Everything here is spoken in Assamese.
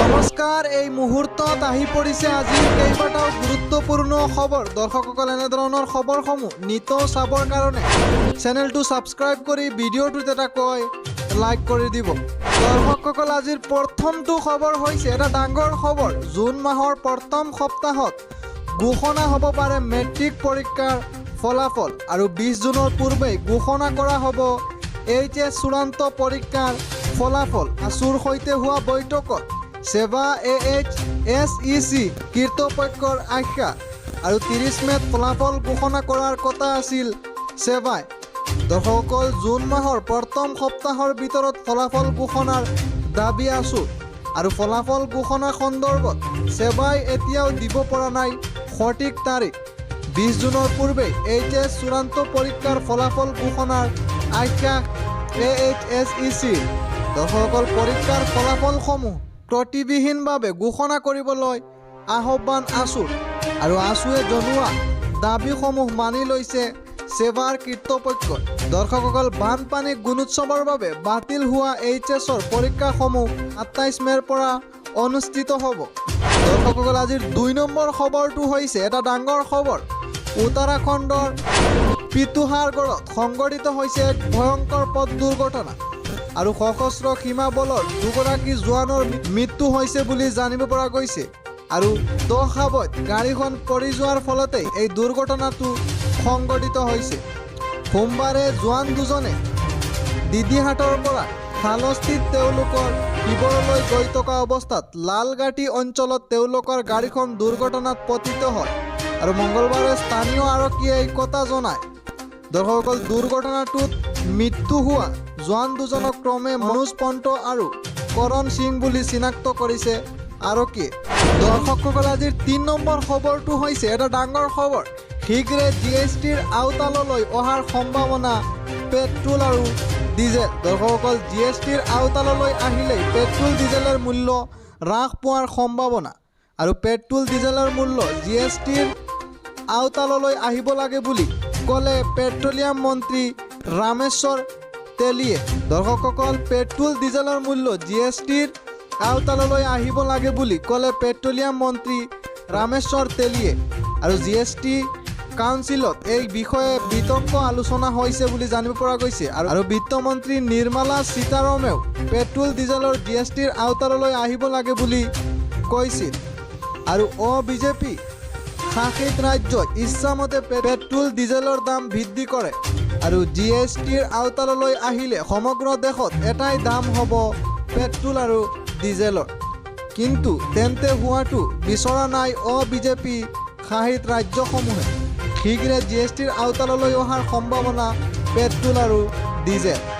নমস্কাৰ, এই মুহূৰ্তত আহি পৰিছে আজিৰ কেইবাটাও গুৰুত্বপূৰ্ণ খবৰ। দৰ্শকসকল, এনেধৰণৰ খবৰসমূহ নিতৌ চাবৰ কাৰণে চেনেলটো ছাবস্ক্ৰাইব কৰি ভিডিঅ'টোত এটা লাইক কৰি দিব। দৰ্শকসকল, আজিৰ প্ৰথমটো খবৰ হৈছে এটা ডাঙৰ খবৰ। জুন মাহৰ প্ৰথম সপ্তাহত ঘোষণা হ'ব পাৰে মেট্ৰিক পৰীক্ষাৰ ফলাফল আৰু 20 জুনৰ পূৰ্বে ঘোষণা কৰা হ'ব এইচএছ চূড়ান্ত পৰীক্ষাৰ ফলাফল। আছুৰ সৈতে হোৱা বৈঠকত সেৱা AHSEC কৰ্তৃপক্ষৰ আশা আৰু 30 মেত ফলাফল ঘোষণা কৰাৰ কথা আছিল সেৱাই। দৰ্শকসকল, জুন মাহৰ প্ৰথম সপ্তাহৰ ভিতৰত ফলাফল ঘোষণাৰ দাবী আছুৰ আৰু ফলাফল ঘোষণা সন্দৰ্ভত সেৱাই এতিয়াও দিব পৰা নাই সঠিক তাৰিখ। 20 জুনৰ পূৰ্বে এইচএছ চূড়ান্ত পৰীক্ষাৰ ফলাফল ঘোষণাৰ আশা AHSEC। দৰ্শকসকল, পৰীক্ষাৰ ফলাফলসমূহ ত্ৰুটিবিহীনভাৱে ঘোষণা কৰিবলৈ আহ্বান আছুৰ আৰু আছুৱে জনোৱা দাবীসমূহ মানি লৈছে সেৱাৰ কৰ্তৃপক্ষই। দৰ্শকসকল, বানপানী গুণোৎসৱৰ বাবে বাতিল হোৱা এইচএছৰ পৰীক্ষাসমূহ 28 মেৰ পৰা অনুষ্ঠিত হ'ব। দৰ্শকসকল, আজিৰ 2 নম্বৰ খবৰটো হৈছে এটা ডাঙৰ খবৰ। উত্তৰাখণ্ডৰ পিথোৰগড়ত সংঘটিত হৈছে এক ভয়ংকৰ পথ দুৰ্ঘটনা আৰু সশস্ত্ৰ সীমা বলৰ 2গৰাকী জোৱানৰ মৃত্যু হৈছে বুলি জানিব পৰা গৈছে আৰু দহাবত গাড়ীখন পৰি যোৱাৰ ফলতে এই দুৰ্ঘটনাটো সংঘটিত হৈছে। সোমবাৰে জোৱান দুজনে দিদিহাটৰ পৰা খালস্থিত তেওঁলোকৰ শিৱৰলৈ গৈ থকা অৱস্থাত লালগাটি অঞ্চলত তেওঁলোকৰ গাড়ীখন দুৰ্ঘটনাত পতিত হয় আৰু মঙলবাৰে স্থানীয় আৰক্ষীয়ে এই কথা জনায়। দৰ্শকসকল, দুৰ্ঘটনাটোত মৃত্যু হোৱা জোৱান দুজনক ক্ৰমে মনোজ পন্ত আৰু কৰণ সিং বুলি চিনাক্ত কৰিছে আৰক্ষীয়ে। দৰ্শকসকল, আজিৰ 3 নম্বৰ খবৰটো হৈছে এটা ডাঙৰ খবৰ। শীঘ্ৰে GSTৰ আওতালৈ অহাৰ সম্ভাৱনা পেট্ৰল আৰু ডিজেল। দৰ্শকসকল, GSTৰ আওতালৈ আহিলেই পেট্ৰল ডিজেলৰ মূল্য হ্ৰাস পোৱাৰ সম্ভাৱনা আৰু পেট্ৰল ডিজেলৰ মূল্য GSTৰ আওতালৈ আহিব লাগে বুলি ক'লে পেট্ৰলিয়াম মন্ত্ৰী ৰামেশ্বৰ তেলীয়ে। দৰ্শকসকল, পেট্ৰল ডিজেলৰ মূল্য GSTৰ আওতালৈ আহিব লাগে বুলি ক'লে পেট্ৰলিয়াম মন্ত্ৰী ৰামেশ্বৰ তেলীয়ে আৰু GST কাউন্সিলত এই বিষয়ে বিতংক আলোচনা হৈছে বুলি জানিব পৰা গৈছে আৰু বিত্তমন্ত্ৰী নিৰ্মলা সীতাৰমণেও পেট্ৰল ডিজেলৰ GSTৰ আওতালৈ আহিব লাগে বুলি কৈছিল আৰু বিজেপি শাসিত ৰাজ্যই ইচ্ছামতে পেট্ৰল ডিজেলৰ দাম বৃদ্ধি কৰে আৰু GSTৰ আওতালৈ আহিলে সমগ্ৰ দেশত এটাই দাম হ'ব পেট্ৰল আৰু ডিজেলৰ। কিন্তু তেন্তে হোৱাটো বিচৰা নাই বিজেপি শাসিত ৰাজ্যসমূহে। শীঘ্ৰে GSTৰ আওতালৈ অহাৰ সম্ভাৱনা পেট্ৰল আৰু ডিজেল।